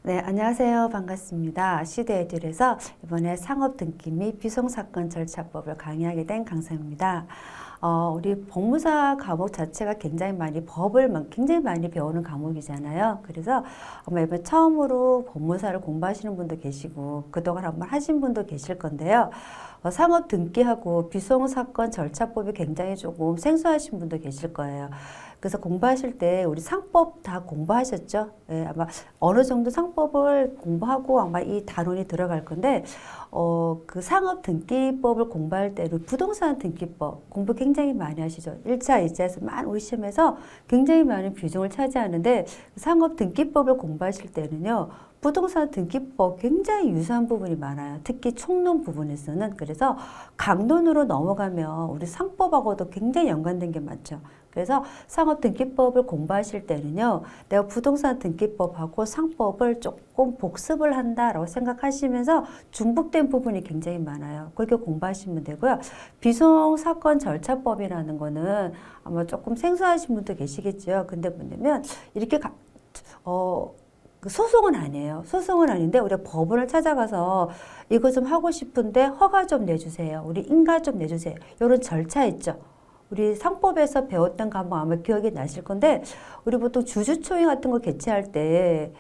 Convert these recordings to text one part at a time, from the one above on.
네, 안녕하세요. 반갑습니다. 시대에듀에서 이번에 상업 등기 및 비송사건 절차법을 강의하게 된 강사입니다. 우리 법무사 과목 자체가 굉장히 많이 굉장히 많이 배우는 과목이잖아요. 그래서 아마 이번 처음으로 법무사를 공부하시는 분도 계시고 그동안 한번 하신 분도 계실 건데요. 상업 등기하고 비송사건 절차법이 굉장히 조금 생소하신 분도 계실 거예요. 그래서 공부하실 때 우리 상법 다 공부하셨죠? 예, 아마 어느 정도 상법을 공부하고 아마 이 단원이 들어갈 건데, 그 상업 등기법을 공부할 때는 부동산 등기법 공부 굉장히 많이 하시죠. 1차, 2차에서 우리 시험에서 굉장히 많은 비중을 차지하는데, 상업 등기법을 공부하실 때는요, 부동산 등기법 굉장히 유사한 부분이 많아요. 특히 총론 부분에서는. 그래서 강론으로 넘어가면 우리 상법하고도 굉장히 연관된 게 많죠. 그래서 상업등기법을 공부하실 때는요, 내가 부동산 등기법하고 상법을 조금 복습을 한다라고 생각하시면서 중복된 부분이 굉장히 많아요. 그렇게 공부하시면 되고요. 비송사건 절차법이라는 거는 아마 조금 생소하신 분도 계시겠죠. 근데 뭐냐면 이렇게 소송은 아니에요. 소송은 아닌데 우리가 법원을 찾아가서 이거 좀 하고 싶은데 허가 좀 내주세요. 우리 인가 좀 내주세요. 이런 절차 있죠. 우리 상법에서 배웠던 과목 아마 기억이 나실 건데, 우리 보통 주주총회 같은 거 개최할 때,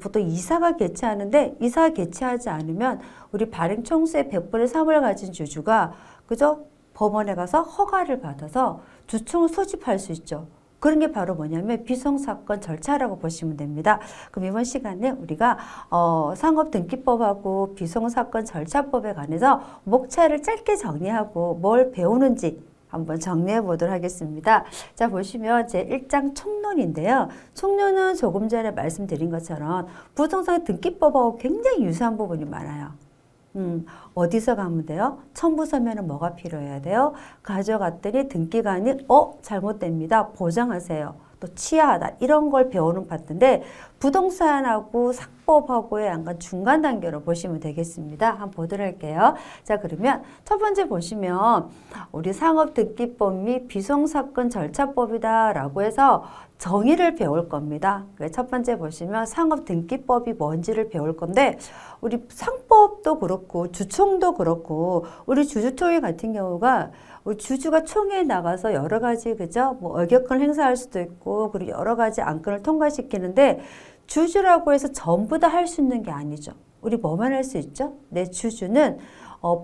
보통 이사가 개최하는데, 이사가 개최하지 않으면, 우리 발행총수의 100분의 3을 가진 주주가, 그저 법원에 가서 허가를 받아서 주총을 소집할 수 있죠. 그런 게 바로 뭐냐면 비송사건 절차라고 보시면 됩니다. 그럼 이번 시간에 우리가 상업등기법하고 비송사건 절차법에 관해서 목차를 짧게 정리하고 뭘 배우는지 한번 정리해 보도록 하겠습니다. 자, 보시면 제 1장 총론인데요. 총론은 조금 전에 말씀드린 것처럼 부동산 등기법하고 굉장히 유사한 부분이 많아요. 어디서 가면 돼요? 첨부서면은 뭐가 필요해야 돼요? 가져갔더니 등기관이 잘못됩니다. 보장하세요. 또 취하하다 이런 걸 배우는 파트인데 부동산하고 상법하고의 약간 중간 단계로 보시면 되겠습니다. 한번 보도록 할게요. 자, 그러면 첫 번째 보시면 우리 상업등기법 및 비송사건 절차법이다 라고 해서 정의를 배울 겁니다. 첫 번째 보시면 상업등기법이 뭔지를 배울 건데 우리 상법도 그렇고 주총도 그렇고 우리 주주총회 같은 경우가 우리 주주가 총회에 나가서 여러 가지 그죠? 뭐 의결권 행사할 수도 있고 그리고 여러 가지 안건을 통과시키는데 주주라고 해서 전부 다 할 수 있는 게 아니죠. 우리 뭐만 할 수 있죠? 내 주주는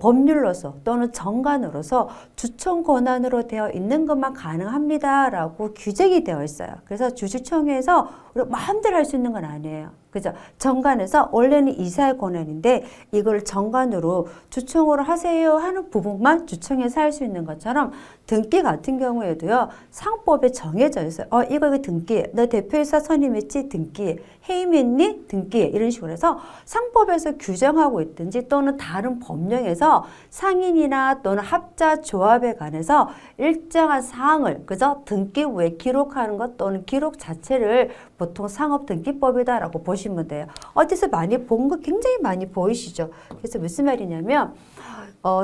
법률로서 또는 정관으로서 주총 권한으로 되어 있는 것만 가능합니다라고 규정이 되어 있어요. 그래서 주주총회에서 우리 마음대로 할 수 있는 건 아니에요. 그죠? 정관에서 원래는 이사의 권한인데 이걸 정관으로 주총으로 하세요 하는 부분만 주총에서 할 수 있는 것처럼 등기 같은 경우에도요. 상법에 정해져 있어요. 이거 등기해. 너 대표이사 선임했지? 등기해. 해임했니? 등기해. 이런 식으로 해서 상법에서 규정하고 있든지 또는 다른 법령에서 상인이나 또는 합자 조합에 관해서 일정한 사항을 그죠? 등기 후에 기록하는 것 또는 기록 자체를 보통 상업등기법이다라고 보시면 돼요. 어디서 많이 본 거 굉장히 많이 보이시죠? 그래서 무슨 말이냐면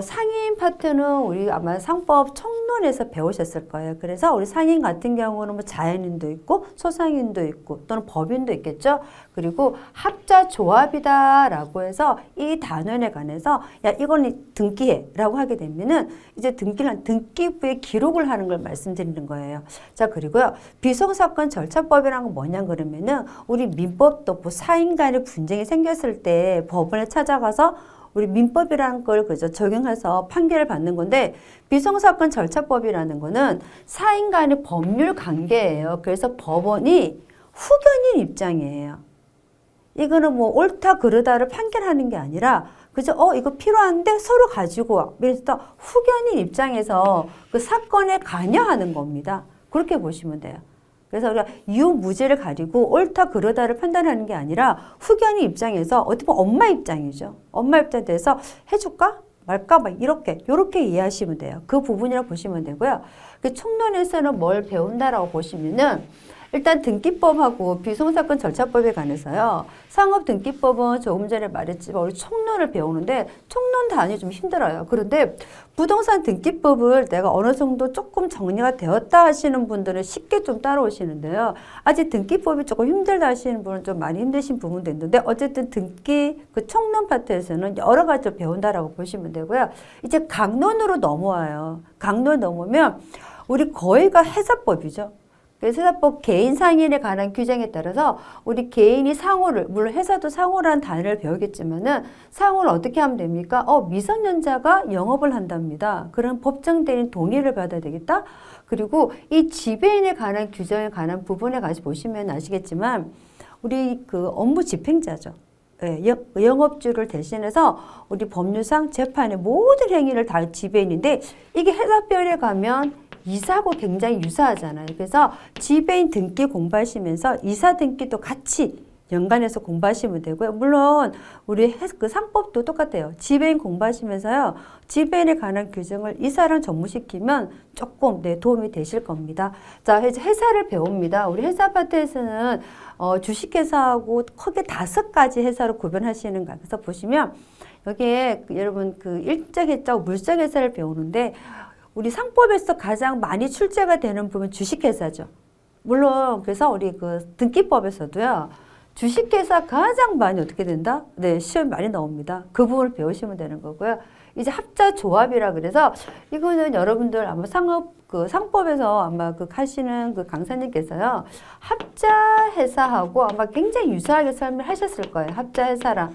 상인 파트는 우리 아마 상법 총론에서 배우셨을 거예요. 그래서 우리 상인 같은 경우는 뭐 자연인도 있고 소상인도 있고 또는 법인도 있겠죠. 그리고 합자 조합이다라고 해서 이 단원에 관해서 야 이거는 등기해라고 하게 되면은 이제 등기부에 기록을 하는 걸 말씀드리는 거예요. 자, 그리고요 비송사건 절차법이라는 건 뭐냐 그러면은 우리 민법도 뭐 사인 간의 분쟁이 생겼을 때 법원에 찾아가서 우리 민법이라는 걸 그저 적용해서 판결을 받는 건데 비송사건 절차법이라는 거는 사인 간의 법률 관계예요. 그래서 법원이 후견인 입장이에요. 이거는 뭐 옳다 그르다를 판결하는 게 아니라 그죠? 이거 필요한데 서로 가지고 와. 그래서 후견인 입장에서 그 사건에 관여하는 겁니다. 그렇게 보시면 돼요. 그래서 우리가 유무죄를 가지고 옳다 그르다를 판단하는 게 아니라 후견인 입장에서 어떻게 보면 엄마 입장이죠. 엄마 입장에 대해서 해줄까? 말까? 막 이렇게 이해하시면 돼요. 그 부분이라고 보시면 되고요. 그 총론에서는 뭘 배운다라고 보시면은 일단 등기법하고 비송사건 절차법에 관해서요. 상업등기법은 조금 전에 말했지만 우리 총론을 배우는데 총론 단위 좀 힘들어요. 그런데 부동산 등기법을 내가 어느 정도 조금 정리가 되었다 하시는 분들은 쉽게 좀 따라오시는데요. 아직 등기법이 조금 힘들다 하시는 분은 좀 많이 힘드신 부분도 있는데 어쨌든 등기 그 총론 파트에서는 여러 가지를 배운다라고 보시면 되고요. 이제 강론으로 넘어와요. 강론 넘으면 우리 거의가 회사법이죠. 회사법 개인 상인에 관한 규정에 따라서 우리 개인이 상호를, 물론 회사도 상호라는 단어를 배우겠지만은 상호를 어떻게 하면 됩니까? 미성년자가 영업을 한답니다. 그런 법정 대리인 동의를 받아야 되겠다. 그리고 이 지배인에 관한 규정에 관한 부분에 같이 보시면 아시겠지만 우리 그 업무 집행자죠. 예, 영업주를 대신해서 우리 법률상 재판의 모든 행위를 다 지배인인데 이게 회사별에 가면 이사하고 굉장히 유사하잖아요. 그래서 지배인 등기 공부하시면서 이사 등기도 같이 연관해서 공부하시면 되고요. 물론 우리 그 상법도 똑같아요. 지배인 공부하시면서요. 지배인에 관한 규정을 이사랑 접목시키면 조금 도움이 되실 겁니다. 자, 이제 회사를 배웁니다. 우리 회사 파트에서는 주식회사하고 크게 5가지 회사로 구별하시는 거. 그래서 보시면 여기에 여러분 그 일정회사하고 물정회사를 배우는데 우리 상법에서 가장 많이 출제가 되는 부분 주식회사죠. 물론 그래서 우리 그 등기법에서도요. 주식회사 가장 많이 어떻게 된다? 네, 시험 많이 나옵니다. 그 부분을 배우시면 되는 거고요. 이제 합자 조합이라 그래서 이거는 여러분들 아마 상법에서 아마 그 하시는 그 강사님께서요. 합자 회사하고 아마 굉장히 유사하게 설명하셨을 거예요. 합자 회사랑.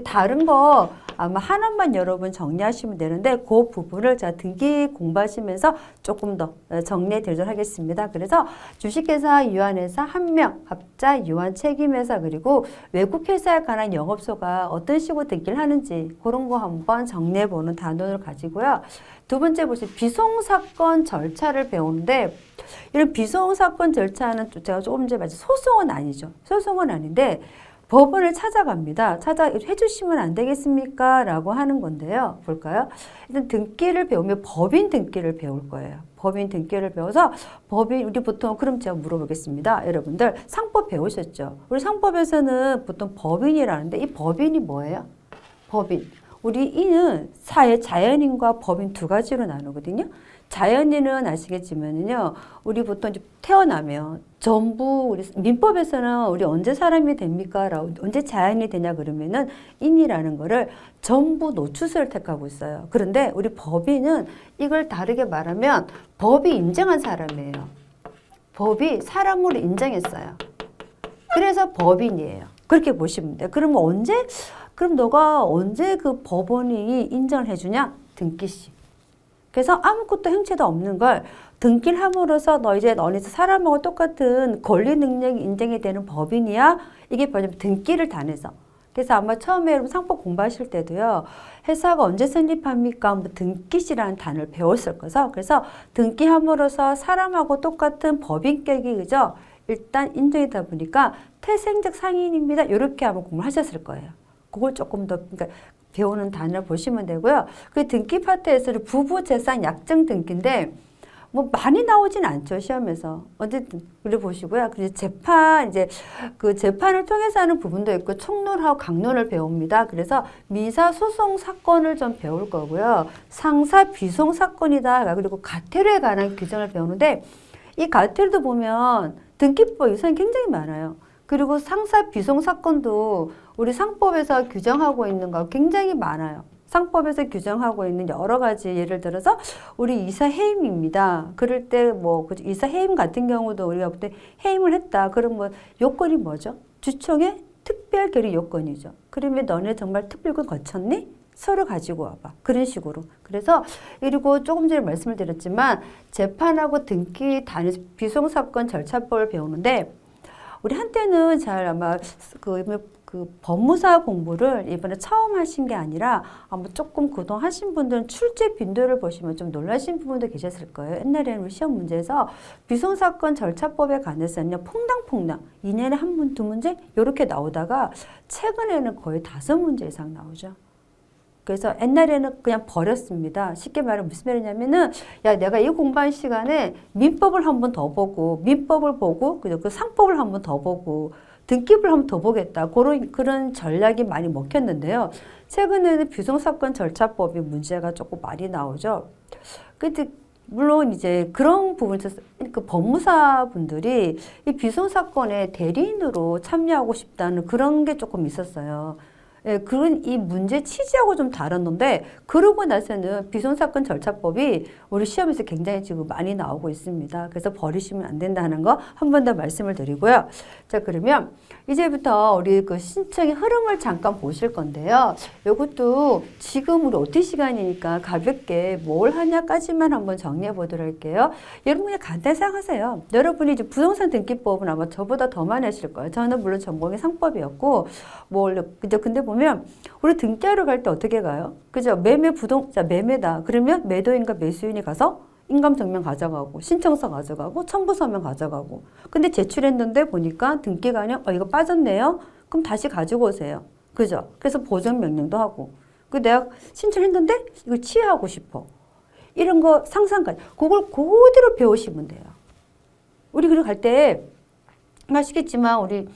다른 거 아마 하나만 여러분 정리하시면 되는데 그 부분을 제가 등기 공부하시면서 조금 더 정리해 드리도록 하겠습니다. 그래서 주식회사, 유한회사, 한명, 합자, 유한 책임회사 그리고 외국회사에 관한 영업소가 어떤 식으로 등기를 하는지 그런 거 한번 정리해 보는 단원을 가지고요. 두 번째 보시면 비송사건 절차를 배우는데 이런 비송사건 절차는 제가 조금 전에 말씀 소송은 아니죠. 소송은 아닌데 법원을 찾아갑니다. 해주시면 안 되겠습니까? 라고 하는 건데요. 볼까요? 일단 등기를 배우면 법인 등기를 배울 거예요. 법인 등기를 배워서 우리 보통 그럼 제가 물어보겠습니다. 여러분들 상법 배우셨죠? 우리 상법에서는 보통 법인이라는데 이 법인이 뭐예요? 법인. 우리 이는 자연인과 법인 2가지로 나누거든요. 자연인은 아시겠지만요. 우리 보통 이제 태어나면 전부 우리 민법에서는 우리 언제 사람이 됩니까? 라고 언제 자연이 되냐 그러면은 인이라는 거를 전부 노출을 택하고 있어요. 그런데 우리 법인은 이걸 다르게 말하면 법이 인정한 사람이에요. 법이 사람으로 인정했어요. 그래서 법인이에요. 그렇게 보시면 돼요. 그럼 너가 언제 그 법원이 인정을 해주냐? 등기시. 그래서 아무것도 형체도 없는 걸 등기를 함으로써 너네 사람하고 똑같은 권리 능력이 인정이 되는 법인이야. 이게 뭐냐면 등기를 단해서. 그래서 아마 처음에 여러분 상법 공부하실 때도요. 회사가 언제成立합니까? 뭐 등기시라는 단어를 배웠을 거죠. 그래서 등기함으로써 사람하고 똑같은 법인격이 그죠? 일단 인정이다 보니까 태생적 상인입니다. 이렇게 아마 공부를 하셨을 거예요. 그걸 조금 더 그러니까 배우는 단어를 보시면 되고요. 그 등기 파트에서는 부부 재산 약정 등기인데 뭐 많이 나오진 않죠 시험에서. 어쨌든 우리 보시고요. 그래서 그 재판을 통해서 하는 부분도 있고 총론하고 강론을 배웁니다. 그래서 민사 소송 사건을 좀 배울 거고요. 상사 비송 사건이다. 그리고 가태료에 관한 규정을 배우는데 이 가태료도 보면 등기법 유선이 굉장히 많아요. 그리고 상사 비송 사건도 우리 상법에서 규정하고 있는 거 굉장히 많아요. 상법에서 규정하고 있는 여러 가지 예를 들어서 우리 이사 해임입니다. 그럴 때 뭐 이사 해임 같은 경우도 우리가 볼 때 해임을 했다. 그럼 뭐 요건이 뭐죠? 주총의 특별 결의 요건이죠. 그러면 너네 정말 특별권 거쳤니? 서류 가지고 와봐. 그런 식으로. 그래서 그리고 조금 전에 말씀을 드렸지만 재판하고 등기 단위 비송사건 절차법을 배우는데 우리 한때는 잘 아마 그 법무사 공부를 이번에 처음 하신 게 아니라 아마 조금 그동안 하신 분들은 출제 빈도를 보시면 좀 놀라신 부분도 계셨을 거예요. 옛날에는 시험 문제에서 비송사건 절차법에 관해서는요. 퐁당퐁당 2년에 1문, 2문제 이렇게 나오다가 최근에는 거의 5문제 이상 나오죠. 그래서 옛날에는 그냥 버렸습니다. 쉽게 말하면 무슨 말이냐면은 야 내가 이 공부한 시간에 민법을 한 번 더 보고 민법을 보고 그 상법을 한 번 더 보고 등기부를 한 번 더 보겠다. 그런 전략이 많이 먹혔는데요. 최근에는 비송사건 절차법이 문제가 조금 많이 나오죠. 근데 물론 이제 그런 부분에서 그 법무사 분들이 이 비송사건에 대리인으로 참여하고 싶다는 그런 게 조금 있었어요. 예, 그런 이 문제 취지하고 좀 다른 건데 그러고 나서는 비송사건 절차법이 우리 시험에서 굉장히 지금 많이 나오고 있습니다. 그래서 버리시면 안 된다는 거 한 번 더 말씀을 드리고요. 자, 그러면 이제부터 우리 그 신청의 흐름을 잠깐 보실 건데요. 이것도 지금 우리 OT 시간이니까 가볍게 뭘 하냐까지만 한번 정리해 보도록 할게요. 여러분 그냥 간단히 생각하세요. 여러분이 이제 부동산 등기법은 아마 저보다 더 많이 하실 거예요. 저는 물론 전공이 상법이었고 근데 보면 우리 등기하러 갈 때 어떻게 가요? 그죠? 매매다. 그러면 매도인과 매수인이 가서 인감증명 가져가고 신청서 가져가고 첨부서면 가져가고 근데 제출했는데 보니까 등기관이 이거 빠졌네요. 그럼 다시 가지고 오세요. 그죠? 그래서 보존명령도 하고 내가 신청했는데 이걸 취하하고 싶어. 이런 거 상상까지 그걸 그대로 배우시면 돼요. 우리 그리고 갈 때 아시겠지만 우리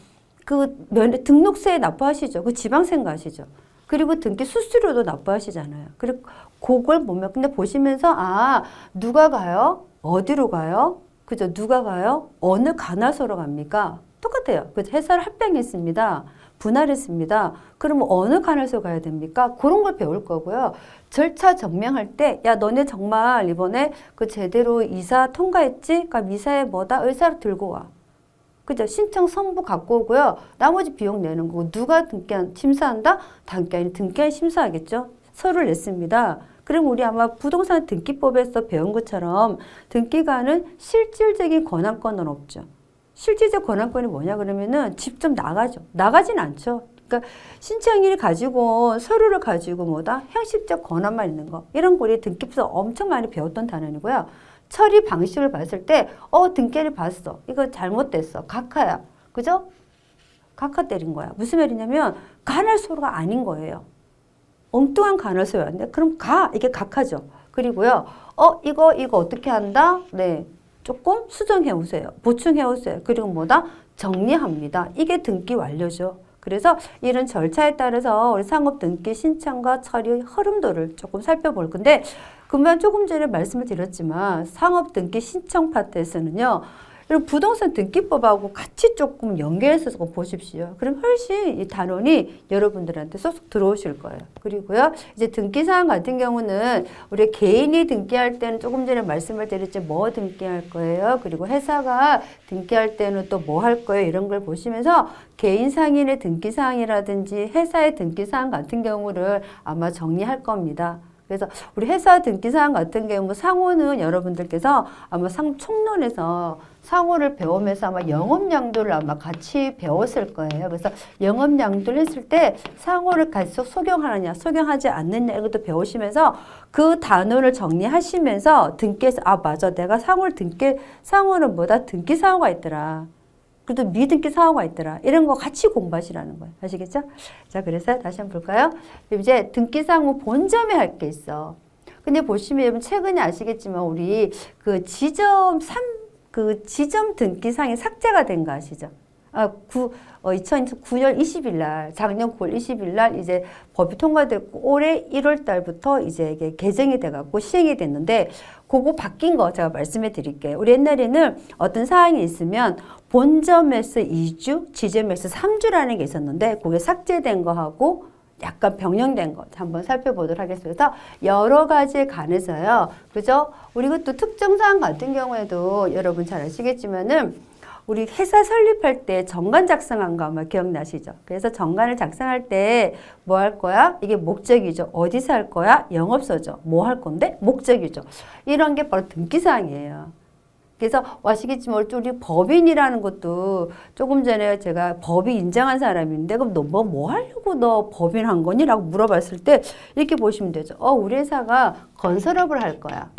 등록세 납부하시죠. 그 지방세 가시죠. 그리고 등기 수수료도 납부하시잖아요. 그리고 그걸 보면 근데 보시면서 누가 가요? 어디로 가요? 그죠? 누가 가요? 어느 관할소로 갑니까? 똑같아요. 그 회사를 합병했습니다. 분할했습니다. 그러면 어느 관할소 가야 됩니까? 그런 걸 배울 거고요. 절차 증명할 때, 야, 너네 정말 이번에 그 제대로 이사 통과했지? 그러니까 이사에 의사를 들고 와. 그죠? 신청 선부 갖고 오고요. 나머지 비용 내는 거고 누가 심사한다? 당기한이 등기한 심사하겠죠. 서류를 냈습니다. 그럼 우리 아마 부동산 등기법에서 배운 것처럼 등기관은 실질적인 권한권은 없죠. 실질적 권한권이 뭐냐 그러면은 직접 나가죠. 나가진 않죠. 그러니까 신청인이 가지고 서류를 가지고 형식적 권한만 있는 거. 이런 거 우리 등기법에서 엄청 많이 배웠던 단원이고요. 처리 방식을 봤을 때, 등기를 봤어. 이거 잘못됐어. 각하야. 그죠? 각하 때린 거야. 무슨 말이냐면, 관할소가 아닌 거예요. 엉뚱한 관할소였는데, 그럼 이게 각하죠. 그리고요, 이거 어떻게 한다? 네. 조금 수정해 오세요. 보충해 오세요. 그리고 정리합니다. 이게 등기 완료죠. 그래서 이런 절차에 따라서 우리 상업 등기 신청과 처리 흐름도를 조금 살펴볼 건데, 금방 조금 전에 말씀을 드렸지만 상업 등기 신청 파트에서는요. 이런 부동산 등기법하고 같이 조금 연계해서 보십시오. 그럼 훨씬 이 단원이 여러분들한테 쏙쏙 들어오실 거예요. 그리고요. 이제 등기사항 같은 경우는 우리 개인이 등기할 때는 조금 전에 말씀을 드렸지 뭐 등기할 거예요. 그리고 회사가 등기할 때는 또 뭐 할 거예요. 이런 걸 보시면서 개인 상인의 등기사항이라든지 회사의 등기사항 같은 경우를 아마 정리할 겁니다. 그래서 우리 회사 등기사항 같은 경우 상호는 여러분들께서 아마 총론에서 상호를 배우면서 아마 영업양도를 아마 같이 배웠을 거예요. 그래서 영업양도를 했을 때 상호를 계속 소경하느냐, 소경하지 않느냐 이것도 배우시면서 그 단어를 정리하시면서 등기에서 맞아, 내가 상호는 등기사항가 있더라. 그래도 미등기 사고가 있더라. 이런 거 같이 공부하시라는 거예요. 아시겠죠? 자, 그래서 다시 한번 볼까요? 이제 등기사항 본점에 할 게 있어. 근데 보시면 최근에 아시겠지만 우리 그 지점 등기사항이 삭제가 된 거 아시죠? 2009년 20일 날, 작년 9월 20일 날 이제 법이 통과됐고 올해 1월 달부터 이제 이게 개정이 돼갖고 시행이 됐는데 그거 바뀐 거 제가 말씀해 드릴게요. 우리 옛날에는 어떤 사항이 있으면 본점에서 2주, 지점에서 3주라는 게 있었는데 그게 삭제된 거하고 약간 변형된 것 한번 살펴보도록 하겠습니다. 그래서 여러 가지에 관해서요. 그죠? 우리 것도 특정 사항 같은 경우에도 여러분 잘 아시겠지만은 우리 회사 설립할 때 정관 작성한 거 아마 기억나시죠? 그래서 정관을 작성할 때 뭐 할 거야? 이게 목적이죠. 어디서 할 거야? 영업소죠. 뭐 할 건데? 목적이죠. 이런 게 바로 등기사항이에요. 그래서 아시겠지만 우리 법인이라는 것도 조금 전에 제가 법이 인정한 사람인데 그럼 너 뭐 하려고 너 법인 한 거니? 라고 물어봤을 때 이렇게 보시면 되죠. 우리 회사가 건설업을 할 거야.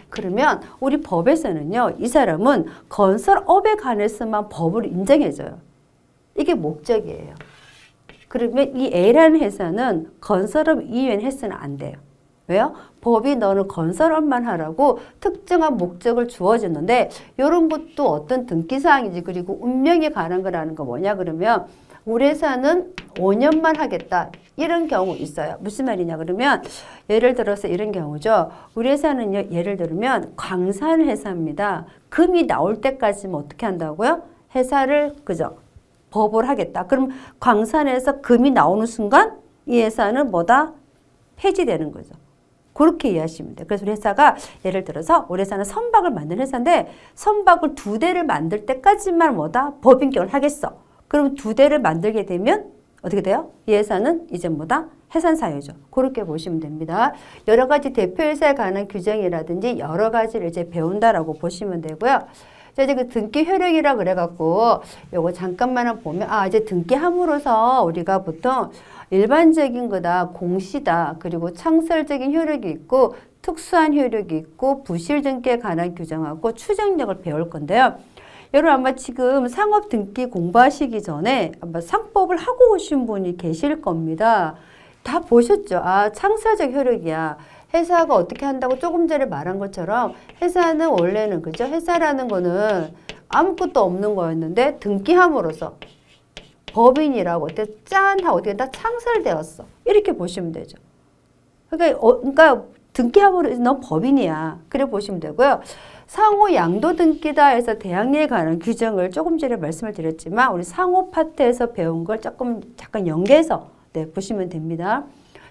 그러면 우리 법에서는요. 이 사람은 건설업에 관해서만 법을 인정해줘요. 이게 목적이에요. 그러면 이 A라는 회사는 건설업 이외엔 해서는 안 돼요. 왜요? 법이 너는 건설업만 하라고 특정한 목적을 주어줬는데 이런 것도 어떤 등기사항이지. 그리고 운명에 관한 거라는 거 뭐냐 그러면 우리 회사는 5년만 하겠다. 이런 경우 있어요. 무슨 말이냐 그러면 예를 들어서 이런 경우죠. 우리 회사는요. 예를 들면 광산 회사입니다. 금이 나올 때까지는 어떻게 한다고요? 회사를 그죠? 법을 하겠다. 그럼 광산에서 금이 나오는 순간 이 회사는 뭐다? 폐지되는 거죠. 그렇게 이해하시면 돼요. 그래서 우리 회사가 예를 들어서 우리 회사는 선박을 만드는 회사인데 선박을 2대를 만들 때까지만 뭐다? 법인격을 하겠어. 그럼 2대를 만들게 되면 어떻게 돼요? 이 회사는 이제 뭐다? 해산사유죠. 그렇게 보시면 됩니다. 여러 가지 대표회사에 관한 규정이라든지 여러 가지를 이제 배운다라고 보시면 되고요. 자, 이제 그 등기 효력이라 그래갖고 요거 잠깐만 보면 이제 등기함으로써 우리가 보통 일반적인 거다, 공시다, 그리고 창설적인 효력이 있고 특수한 효력이 있고 부실 등기에 관한 규정하고 추정력을 배울 건데요. 여러분 아마 지금 상업 등기 공부하시기 전에 아마 상법을 하고 오신 분이 계실 겁니다. 다 보셨죠? 창설적 효력이야. 회사가 어떻게 한다고 조금 전에 말한 것처럼 회사는 원래는 그죠? 회사라는 거는 아무것도 없는 거였는데 등기함으로써 법인이라고 어때 짠 하고 어떻게 다 창설되었어. 이렇게 보시면 되죠. 그러니까 등기함으로써 넌 법인이야. 그래 보시면 되고요. 상호 양도 등기다 해서 대항력에 관한 규정을 조금 전에 말씀을 드렸지만 우리 상호 파트에서 배운 걸 조금 잠깐 연계해서 보시면 됩니다.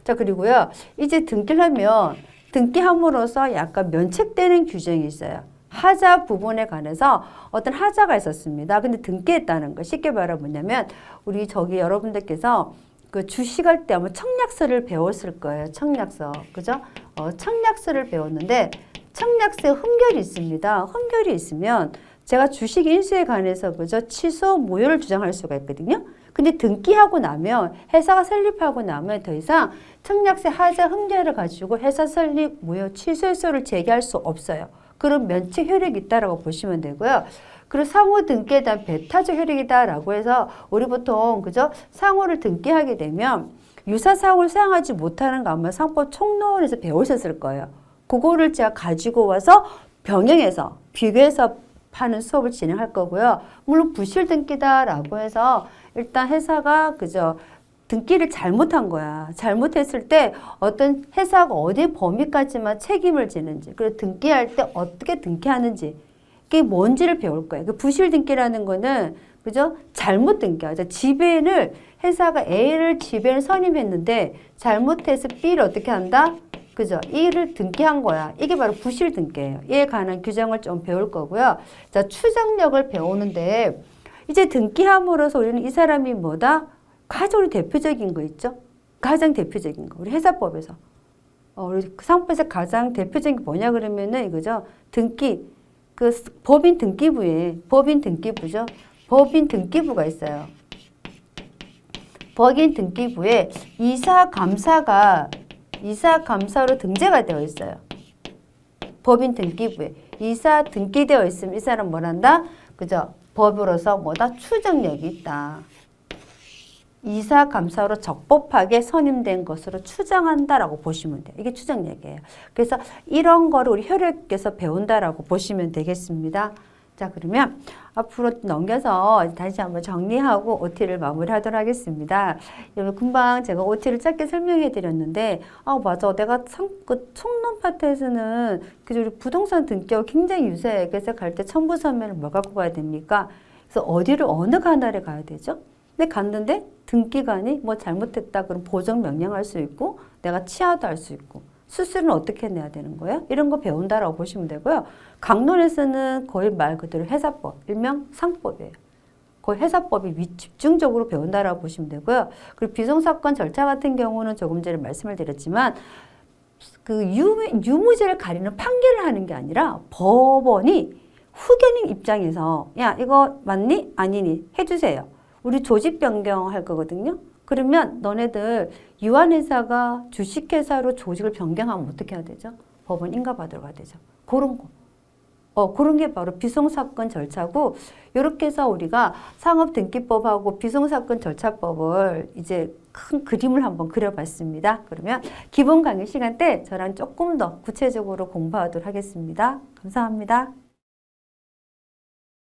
자, 그리고요. 이제 등기를 하면 등기함으로써 약간 면책되는 규정이 있어요. 하자 부분에 관해서 어떤 하자가 있었습니다. 근데 등기했다는 거 쉽게 말하면 뭐냐면 우리 저기 여러분들께서 그 주식할 때 아마 청약서를 배웠을 거예요. 청약서. 그죠? 청약서를 배웠는데 청약서에 흠결이 있습니다. 흠결이 있으면 제가 주식 인수에 관해서 그죠? 취소, 무효를 주장할 수가 있거든요. 근데 등기하고 나면 회사가 설립하고 나면 더 이상 청약세 하자 흠결을 가지고 회사 설립, 무효, 취소소를 제기할 수 없어요. 그런 면책 효력이 있다라고 보시면 되고요. 그리고 상호 등기에 대한 배타적 효력이다라고 해서 우리 보통 그죠? 상호를 등기하게 되면 유사사항을 사용하지 못하는 거 아마 상법 총론에서 배우셨을 거예요. 그거를 제가 가지고 와서 병행해서 비교해서 하는 수업을 진행할 거고요. 물론 부실 등기다라고 해서 일단 회사가 그죠? 등기를 잘못한 거야. 잘못했을 때 어떤 회사가 어디 범위까지만 책임을 지는지, 그리고 등기할 때 어떻게 등기하는지, 그게 뭔지를 배울 거예요. 그 부실 등기라는 거는 그죠? 잘못 등기하죠. 지배인을 회사가 A를 지배인 선임했는데 잘못해서 B를 어떻게 한다? 그죠? E를 등기한 거야. 이게 바로 부실 등기예요. 이에 관한 규정을 좀 배울 거고요. 자, 추정력을 배우는데 이제 등기함으로써 우리는 이 사람이 뭐다? 가장 대표적인 거 있죠? 가장 대표적인 거. 우리 회사법에서. 우리 상법에서 가장 대표적인 게 뭐냐 그러면은 이거죠. 등기. 그 법인 등기부에 법인 등기부죠. 법인 등기부가 있어요. 법인 등기부에 이사 감사로 등재가 되어 있어요. 법인 등기부에 이사 등기되어 있으면 이 사람 뭐란다? 그죠? 법으로서 뭐다? 추정력이 있다. 이사 감사로 적법하게 선임된 것으로 추정한다라고 보시면 돼요. 이게 추정력이에요. 그래서 이런 거를 우리 효력에서 배운다라고 보시면 되겠습니다. 자, 그러면 앞으로 넘겨서 다시 한번 정리하고 OT를 마무리하도록 하겠습니다. 여러분 금방 제가 OT를 짧게 설명해 드렸는데 맞아. 내가 그 총론 파트에서는 그저 우리 부동산 등기하고 굉장히 유사해. 그래서 갈 때 첨부 서면을 뭐 갖고 가야 됩니까? 그래서 어느 관할에 가야 되죠? 근데 갔는데 등기관이 뭐 잘못했다 그럼 보정 명령할 수 있고 내가 치하도 할 수 있고 수수료는 어떻게 내야 되는 거예요? 이런 거 배운다라고 보시면 되고요. 강론에서는 거의 말 그대로 회사법, 일명 상법이에요. 거의 회사법이 집중적으로 배운다라고 보시면 되고요. 그리고 비송사건 절차 같은 경우는 조금 전에 말씀을 드렸지만 그 유무죄를 가리는 판결을 하는 게 아니라 법원이 후견인 입장에서 야 이거 맞니? 아니니? 해주세요. 우리 조직 변경할 거거든요. 그러면 너네들 유한회사가 주식회사로 조직을 변경하면 어떻게 해야 되죠? 법원 인가받으러 가야 되죠. 그런 거. 그런 게 바로 비송사건 절차고 이렇게 해서 우리가 상업등기법하고 비송사건 절차법을 이제 큰 그림을 한번 그려봤습니다. 그러면 기본 강의 시간 때 저랑 조금 더 구체적으로 공부하도록 하겠습니다. 감사합니다.